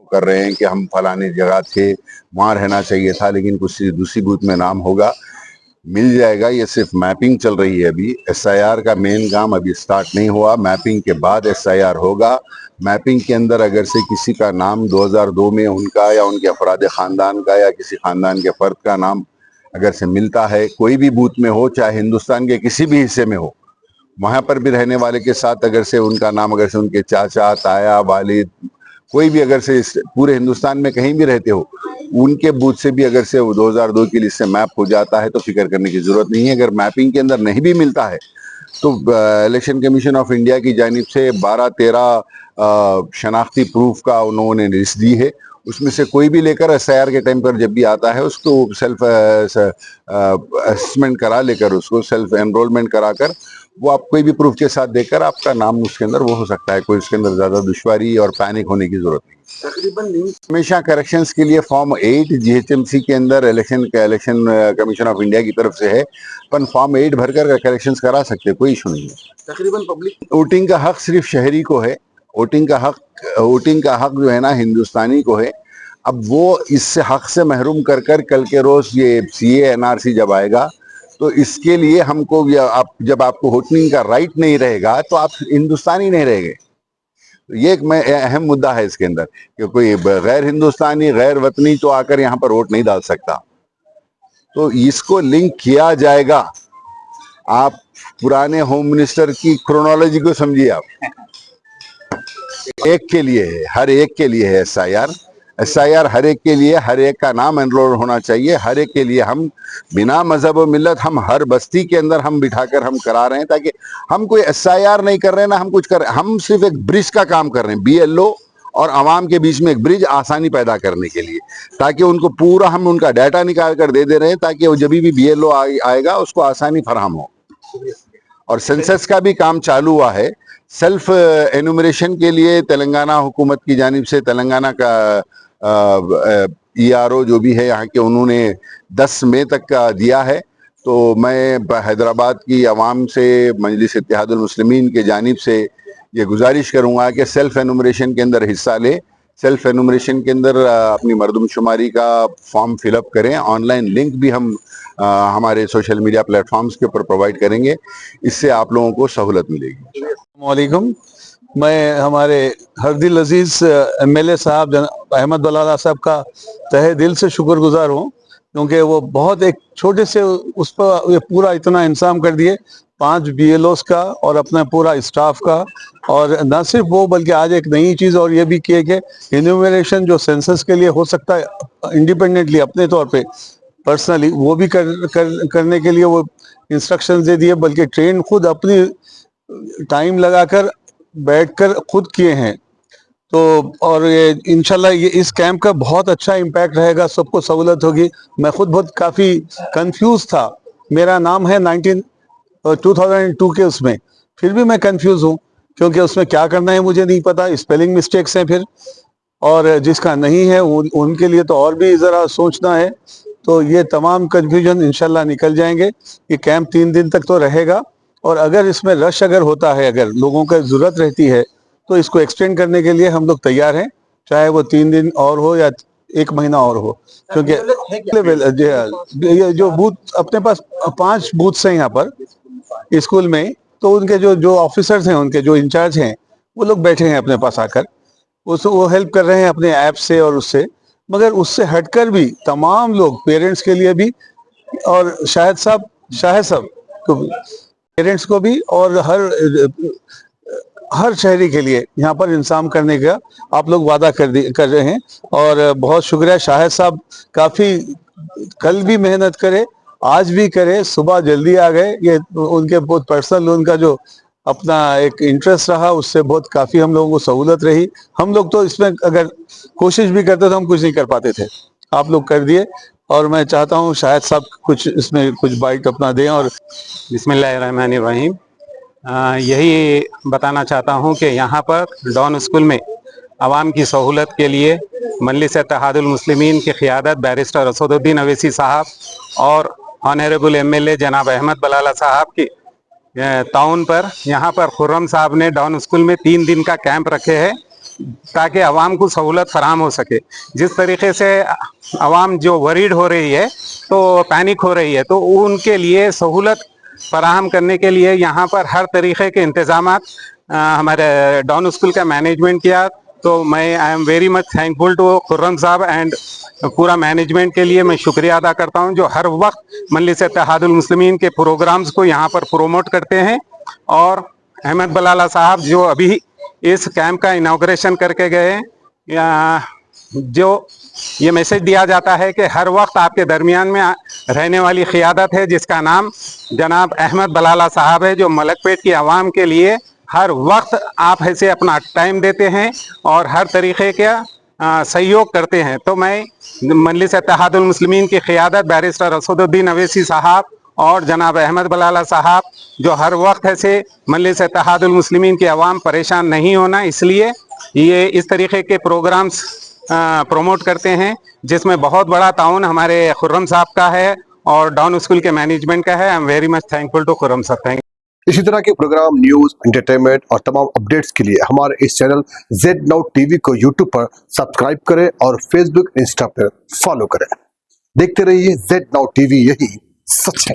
कर रहे हैं कि हम फलानी जगह थे, वहां रहना चाहिए था, लेकिन कुछ दूसरी बूथ में नाम होगा, मिल जाएगा। ये सिर्फ मैपिंग चल रही है अभी, एसआईआर का मेन काम अभी स्टार्ट नहीं हुआ। मैपिंग के बाद एसआईआर होगा। मैपिंग के अंदर अगर से किसी का नाम 2002 में उनका या उनके अफराद खानदान का या किसी खानदान के फर्द का नाम अगर से मिलता है, कोई भी बूथ में हो, चाहे हिंदुस्तान के किसी भी हिस्से में हो, वहां पर भी रहने वाले के साथ अगर से उनका नाम, अगर से उनके चाचा, ताया, वालिद, कोई भी अगर से पूरे हिंदुस्तान में कहीं भी रहते हो, उनके बूथ से भी अगर से 2002 की लिस्ट से मैप हो जाता है तो फिक्र करने की जरूरत नहीं है। अगर मैपिंग के अंदर नहीं भी मिलता है तो इलेक्शन कमीशन ऑफ इंडिया की जानिब से 12-13 शनाख्ती प्रूफ का उन्होंने लिस्ट दी है। उसमें से कोई भी लेकर एसआईआर के टाइम पर जब भी आता है उसको सेल्फ असेसमेंट करा लेकर, उसको सेल्फ एनरोलमेंट कराकर, वो आप कोई भी प्रूफ के साथ देकर आपका नाम उसके अंदर वो हो सकता है। कोई उसके अंदर ज्यादा दुश्वारी और पैनिक होने की जरूरत नहीं। तकरीबन हमेशा करेक्शंस के लिए फॉर्म 8 जीएचएमसी के अंदर इलेक्शन कमीशन ऑफ इंडिया की तरफ से है, अपन फॉर्म 8 भरकर करेक्शंस करा सकते हैं, कोई इशू नहीं है। तकरीबन पब्लिक वोटिंग का हक सिर्फ शहरी को है, वोटिंग का हक जो है ना हिंदुस्तानी को है। अब वो इससे हक से महरूम कर कल के रोज ये सीए एनआरसी जब आएगा तो इसके लिए हमको जब आपको वोटिंग का राइट नहीं रहेगा तो आप हिंदुस्तानी नहीं रहेंगे। ये एक अहम मुद्दा है इसके अंदर कि कोई गैर हिंदुस्तानी, गैर वतनी तो आकर यहाँ पर वोट नहीं डाल सकता। तो इसको लिंक किया जाएगा। आप पुराने होम मिनिस्टर की क्रोनोलॉजी को समझिए। आप एक के लिए है, हर एक के लिए है एसआईआर हर एक के लिए, हर एक का नाम एनरोल होना चाहिए, हर एक के लिए। हम बिना मजहब और मिल्लत हम हर बस्ती के अंदर हम बिठाकर हम करा रहे हैं, ताकि हम कोई एसआईआर नहीं कर रहे हैं ना हम कुछ कर रहे हैं, हम सिर्फ एक ब्रिज का काम कर रहे हैं, बीएलओ और आवाम के बीच में एक ब्रिज आसानी पैदा करने के लिए, ताकि उनको पूरा हम उनका डाटा निकाल कर दे रहे हैं, ताकि वो जब भी बीएलओ आएगा उसको आसानी फराहम हो। और सेंसस का भी काम चालू हुआ है। सेल्फ एनुमरेशन के लिए तेलंगाना हुकूमत की जानिब से तेलंगाना का ईआरओ जो भी है यहाँ के, उन्होंने 10 मई तक का दिया है। तो मैं हैदराबाद की आवाम से, मजलिस इत्तेहादुल मुस्लिमीन के जानिब से ये गुजारिश करूँगा कि सेल्फ एनुमरेशन के अंदर हिस्सा ले। सेल्फ एनुमरेशन के अंदर अपनी मरदमशुमारी का फॉर्म फिलअप करें। ऑनलाइन लिंक भी हम हमारे सोशल मीडिया प्लेटफॉर्म्स के ऊपर प्रोवाइड करेंगे, इससे आप लोगों को सहूलत मिलेगी। वालेकुम, मैं हमारे हरदिल अजीज एमएलए साहब अहमद बलाला साहब का तहे दिल से शुक्रगुजार हूँ, क्योंकि वो बहुत एक छोटे से उस पर ये पूरा इतना इंतजाम कर दिए, 5 बीएलओस का और अपना पूरा स्टाफ का। और न सिर्फ वो बल्कि आज एक नई चीज़ और ये भी किए कि इन्यूमरेशन जो सेंसस के लिए हो सकता है इंडिपेंडेंटली अपने तौर पे पर्सनली, वो भी करने के लिए वो इंस्ट्रक्शंस दे दिए, बल्कि ट्रेन खुद अपनी टाइम लगाकर बैठकर खुद किए हैं। तो और ये इंशाल्लाह ये इस कैंप का बहुत अच्छा इम्पैक्ट रहेगा, सबको सहूलत होगी। मैं खुद बहुत काफ़ी कंफ्यूज था, मेरा नाम है 2002 के उसमें, फिर भी मैं कंफ्यूज हूँ, क्योंकि उसमें क्या करना है मुझे नहीं पता, स्पेलिंग मिस्टेक्स हैं फिर, और जिसका नहीं है उनके लिए तो और भी ज़रा सोचना है। तो ये तमाम कन्फ्यूजन इंशाल्लाह निकल जाएंगे। ये कैंप 3 दिन तक तो रहेगा, और अगर इसमें रश अगर होता है, अगर लोगों को ज़रूरत रहती है, तो इसको एक्सटेंड करने के लिए हम लोग तैयार हैं, चाहे वो 3 दिन और हो या 1 महीना और हो। क्योंकि ये जो बूथ अपने पास 5 बूथ्स हैं यहाँ पर स्कूल में, तो उनके जो ऑफिसर्स हैं, उनके जो इंचार्ज हैं, वो लोग बैठे हैं अपने पास आकर, वो हेल्प कर रहे हैं अपने ऐप से और उससे। मगर उससे हटकर भी तमाम लोग, पेरेंट्स के लिए भी, और शाहिद साहब को भी, पेरेंट्स को भी, और हर शहरी के लिए यहाँ पर इंतजाम करने का आप लोग वादा कर रहे हैं। और बहुत शुक्रिया शाहिद साहब, काफ़ी कल भी मेहनत करे, आज भी करे, सुबह जल्दी आ गए। ये उनके बहुत पर्सनल, उनका जो अपना एक इंटरेस्ट रहा, उससे बहुत काफ़ी हम लोगों को सहूलत रही। हम लोग तो इसमें अगर कोशिश भी करते तो हम कुछ नहीं कर पाते थे, आप लोग कर दिए। और मैं चाहता हूँ शाहिद साहब कुछ इसमें कुछ बाइट अपना दें। और बिस्मिल्लाहिर्रहमानिर्रहीम, यही बताना चाहता हूँ कि यहाँ पर डॉन स्कूल में आवाम की सहूलत के लिए मजलिस इत्तेहादुल मुस्लिमीन की क़ियादत बैरिस्टर असदुद्दीन अवैसी साहब और ऑनरेबल एमएलए जनाब अहमद बलाला साहब की ताउन पर यहाँ पर खुर्रम साहब ने डॉन स्कूल में 3 दिन का कैंप रखे हैं। ताकि आवाम को सहूलत फराम हो सके। जिस तरीके से आवाम जो वरीड हो रही है, तो पैनिक हो रही है, तो उनके लिए सहूलत फराहम करने के लिए यहाँ पर हर तरीके के इंतजामात हमारे डॉन स्कूल का मैनेजमेंट किया। तो मैं I am very much thankful to Khurram साहब एंड पूरा मैनेजमेंट के लिए मैं शुक्रिया अदा करता हूँ, जो हर वक्त मजलिस इत्तेहादुल मुस्लिमीन के प्रोग्राम्स को यहाँ पर प्रोमोट करते हैं। और अहमद बलाला साहब जो अभी इस कैंप का इनॉग्रेशन करके गए, जो ये मैसेज दिया जाता है कि हर वक्त आपके दरमियान में रहने वाली क़ियादत है जिसका नाम जनाब अहमद बलाला साहब है, जो मलकपेट की आवाम के लिए हर वक्त आप ऐसे अपना टाइम देते हैं और हर तरीके का सहयोग करते हैं। तो मैं मजलिस इत्तेहादुल मुस्लिमीन की क़ियादत बैरिस्टर असदुद्दीन अवैसी साहब और जनाब अहमद बलाला साहब, जो हर वक्त ऐसे मजलिस इत्तेहादुल मुस्लिमीन की आवाम परेशान नहीं होना, इसलिए ये इस तरीके के प्रोग्राम्स प्रमोट करते हैं, जिसमें बहुत बड़ा ताउन हमारे खुर्रम साहब का है और डॉन स्कूल के मैनेजमेंट का है। I am very much thankful to Khurram साहब। थैंक। इसी तरह के प्रोग्राम, न्यूज, एंटरटेनमेंट और तमाम अपडेट्स के लिए हमारे इस चैनल जेड नाउ टीवी को यूट्यूब पर सब्सक्राइब करें और फेसबुक, इंस्टा पर फॉलो करें। देखते रहिए जेड नाउ टीवी, यही सच है।